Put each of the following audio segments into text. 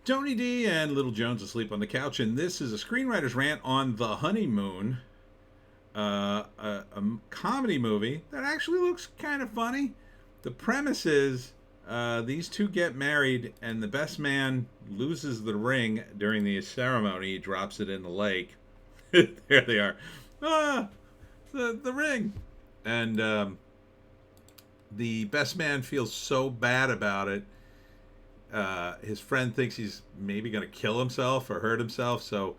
Tony D and Little Jones asleep on the couch, and this is a screenwriter's rant on The Honeymoon, a comedy movie that actually looks kind of funny. The premise is these two get married, and the best man loses the ring during the ceremony. He drops it in the lake. There they are. Ah, the ring. And the best man feels so bad about it. His friend thinks he's maybe going to kill himself or hurt himself, so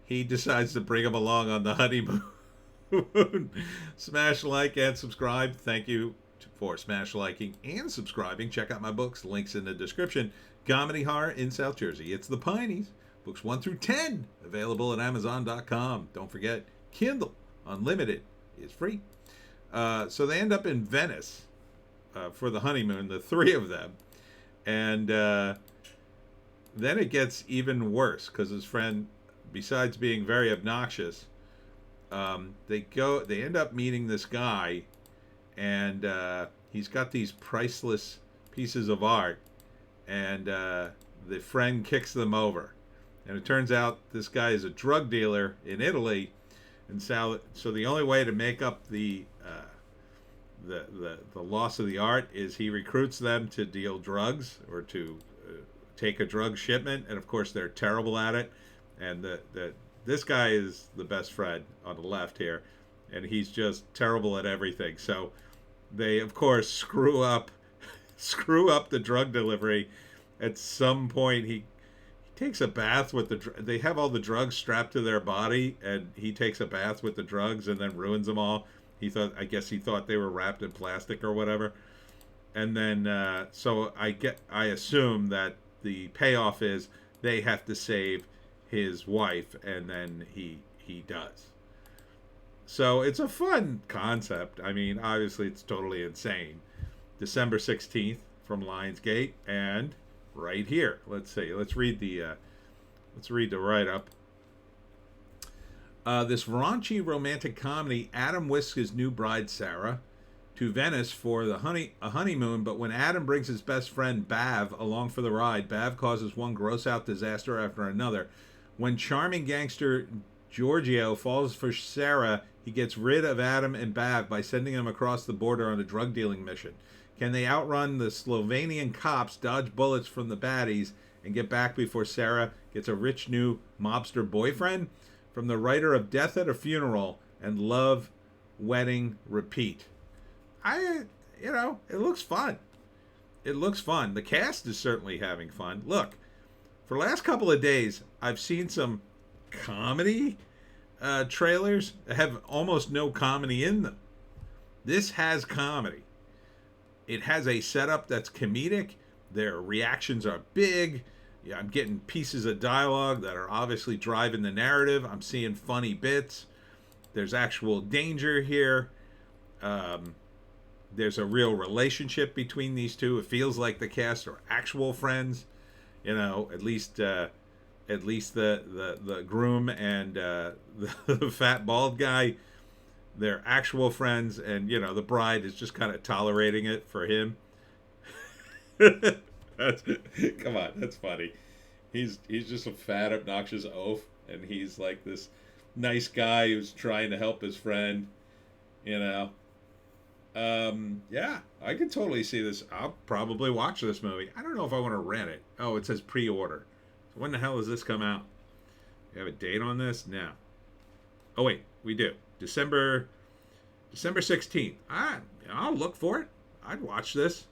he decides to bring him along on the honeymoon. Smash like and subscribe. Thank you for smash liking and subscribing. Check out my books. Links in the description. Comedy horror in South Jersey. It's the Pineys. Books 1 through 10 available at Amazon.com. Don't forget, Kindle Unlimited is free. So they end up in Venice for the honeymoon, the three of them. And then it gets even worse because his friend, besides being very obnoxious, they end up meeting this guy, and he's got these priceless pieces of art, and the friend kicks them over, and it turns out this guy is a drug dealer in Italy, and so the only way to make up the loss of the art is he recruits them to deal drugs or to take a drug shipment, and of course they're terrible at it, and this guy is the best friend on the left here, and he's just terrible at everything. So they of course screw up the drug delivery. At some point he takes a bath with they have all the drugs strapped to their body, and he takes a bath with the drugs and then ruins them all. I guess he thought they were wrapped in plastic or whatever. And then, so I assume that the payoff is they have to save his wife, and then he does. So it's a fun concept. I mean, obviously it's totally insane. December 16th from Lionsgate, and right here. Let's see. Let's read the write-up. This raunchy romantic comedy, Adam whisks his new bride, Sarah, to Venice for a honeymoon, but when Adam brings his best friend, Bav, along for the ride, Bav causes one gross-out disaster after another. When charming gangster Giorgio falls for Sarah, he gets rid of Adam and Bav by sending them across the border on a drug-dealing mission. Can they outrun the Slovenian cops, dodge bullets from the baddies, and get back before Sarah gets a rich new mobster boyfriend? From the writer of Death at a Funeral and Love, Wedding, Repeat. It looks fun. It looks fun. The cast is certainly having fun. Look, for the last couple of days, I've seen some comedy trailers that have almost no comedy in them. This has comedy. It has a setup that's comedic. Their reactions are big. Yeah, I'm getting pieces of dialogue that are obviously driving the narrative. I'm seeing funny bits. There's actual danger here. There's a real relationship between these two. It feels like the cast are actual friends. At least the groom and the fat bald guy. They're actual friends, and the bride is just kind of tolerating it for him. Come on, that's funny. He's just a fat, obnoxious oaf, and he's like this nice guy who's trying to help his friend. Yeah, I can totally see this. I'll probably watch this movie. I don't know if I want to rent it. Oh, it says pre-order. So when the hell does this come out? We have a date on this? No. Oh wait, we do. December 16th. I'll look for it. I'd watch this.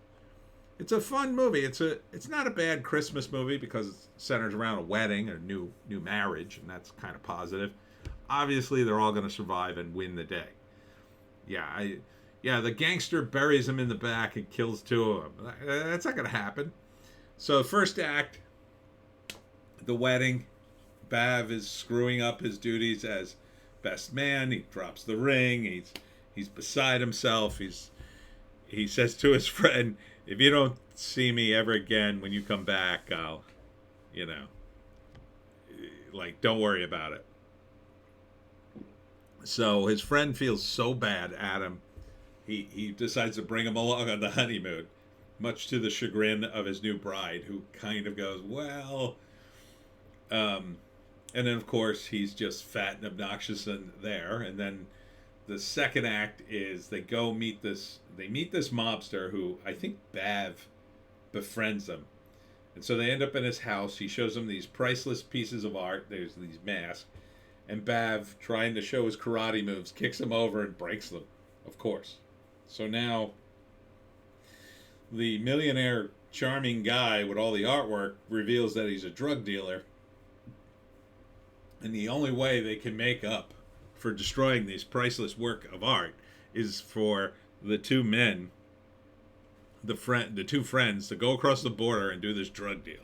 It's a fun movie. It's not a bad Christmas movie because it centers around a wedding or new marriage, and that's kind of positive. Obviously, they're all going to survive and win the day. The gangster buries him in the back and kills two of them. That's not going to happen. So, first act, the wedding. Bav is screwing up his duties as best man. He drops the ring. He's beside himself. He says to his friend, if you don't see me ever again when you come back, I'll, don't worry about it. So his friend feels so bad, Adam, he decides to bring him along on the honeymoon, much to the chagrin of his new bride, who kind of goes, well, And then of course he's just fat and obnoxious in there. And then the second act is they meet this mobster who I think Bav befriends them. And so they end up in his house. He shows them these priceless pieces of art. There's these masks. And Bav, trying to show his karate moves, kicks him over and breaks them, of course. So now the millionaire charming guy with all the artwork reveals that he's a drug dealer. And the only way they can make up for destroying these priceless work of art is for the two men, the two friends, to go across the border and do this drug deal.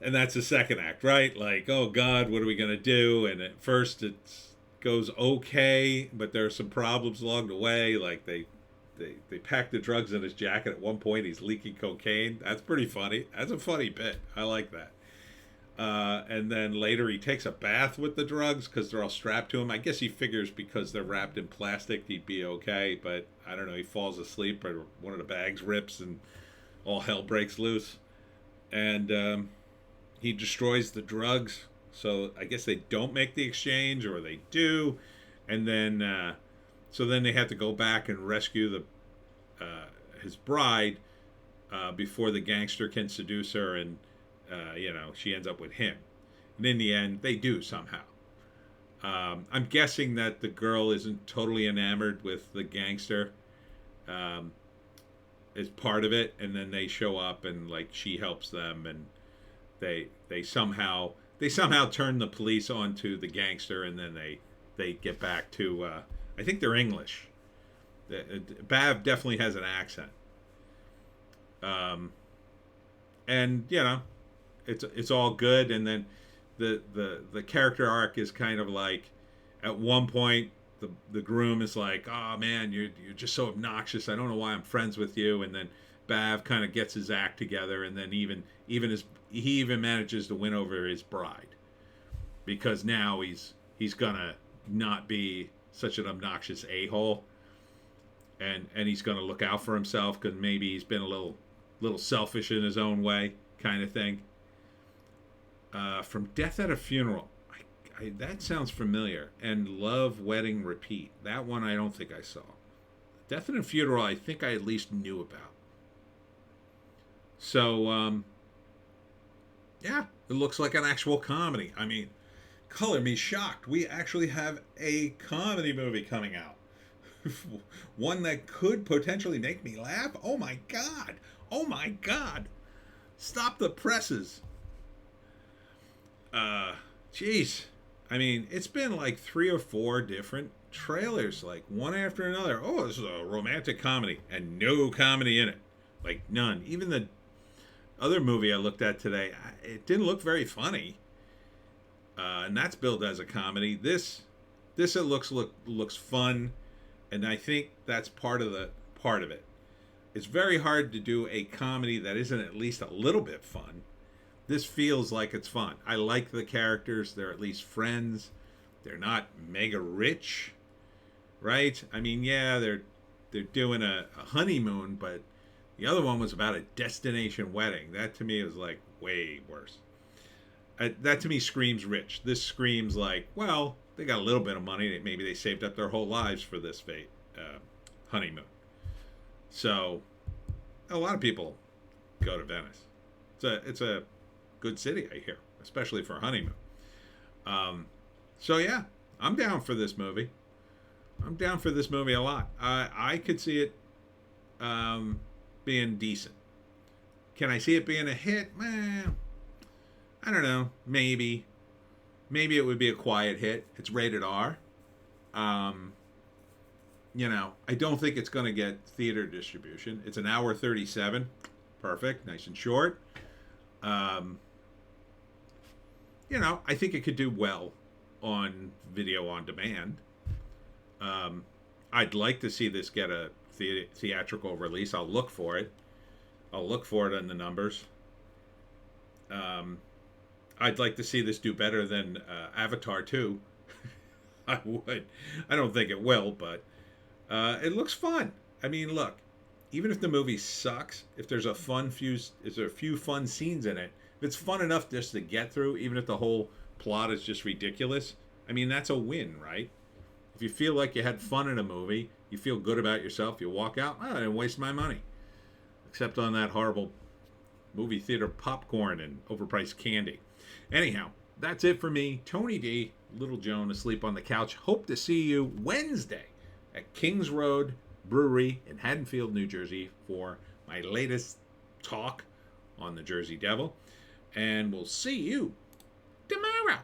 And that's the second act, right? Like, oh God, what are we gonna do? And at first it goes okay, but there are some problems along the way. Like they pack the drugs in his jacket. At one point, he's leaking cocaine. That's pretty funny. That's a funny bit. I like that. And then later he takes a bath with the drugs because they're all strapped to him. I guess he figures because they're wrapped in plastic he'd be okay, but I don't know. He falls asleep or one of the bags rips and all hell breaks loose. And he destroys the drugs. So I guess they don't make the exchange, or they do. And then, so then they have to go back and rescue his bride before the gangster can seduce her, and she ends up with him. And in the end, they do somehow. I'm guessing that the girl isn't totally enamored with the gangster. Is part of it, and then they show up and like she helps them, and they somehow turn the police onto the gangster, and then they get back to I think they're English. Bav definitely has an accent. And it's all good, and then the character arc is kind of like, at one point the groom is like, oh man, you're just so obnoxious, I don't know why I'm friends with you. And then Bav kind of gets his act together, and then he even manages to win over his bride, because now he's gonna not be such an obnoxious a-hole, and he's gonna look out for himself, because maybe he's been a little selfish in his own way, kind of thing. From Death at a Funeral, that sounds familiar. And Love, Wedding, Repeat, that one I don't think I saw. Death at a Funeral I think I at least knew about. So yeah, it looks like an actual comedy. I mean, color me shocked, we actually have a comedy movie coming out. One that could potentially make me laugh. Oh my god, stop the presses. Jeez, I mean, it's been like 3 or 4 different trailers, like one after another. Oh, this is a romantic comedy, and no comedy in it, like none. Even the other movie I looked at today, it didn't look very funny, and that's billed as a comedy. This it looks fun, and I think that's part of it. It's very hard to do a comedy that isn't at least a little bit fun. This feels like it's fun. I like the characters. They're at least friends. They're not mega rich, right? I mean, yeah, they're doing a honeymoon, but the other one was about a destination wedding. That to me is like way worse. That to me screams rich. This screams like, well, they got a little bit of money. Maybe they saved up their whole lives for this honeymoon. So a lot of people go to Venice. It's a good city, I hear, especially for a honeymoon. So yeah, I'm down for this movie. I'm down for this movie a lot. I could see it being decent. Can I see it being a hit? I don't know. Maybe it would be a quiet hit. It's rated R. I don't think it's going to get theater distribution. It's an hour 37. Perfect. Nice and short. I think it could do well on video on demand. I'd like to see this get a theatrical release. I'll look for it. I'll look for it in the numbers. I'd like to see this do better than Avatar 2. I would. I don't think it will, but it looks fun. I mean, look, even if the movie sucks, if there's a few fun scenes in it, If it's fun enough just to get through, even if the whole plot is just ridiculous, I mean, that's a win, right? If you feel like you had fun in a movie, you feel good about yourself, you walk out, I didn't waste my money. Except on that horrible movie theater popcorn and overpriced candy. Anyhow, that's it for me. Tony D, Little Joan, asleep on the couch. Hope to see you Wednesday at Kings Road Brewery in Haddonfield, New Jersey for my latest talk on the Jersey Devil. And we'll see you tomorrow.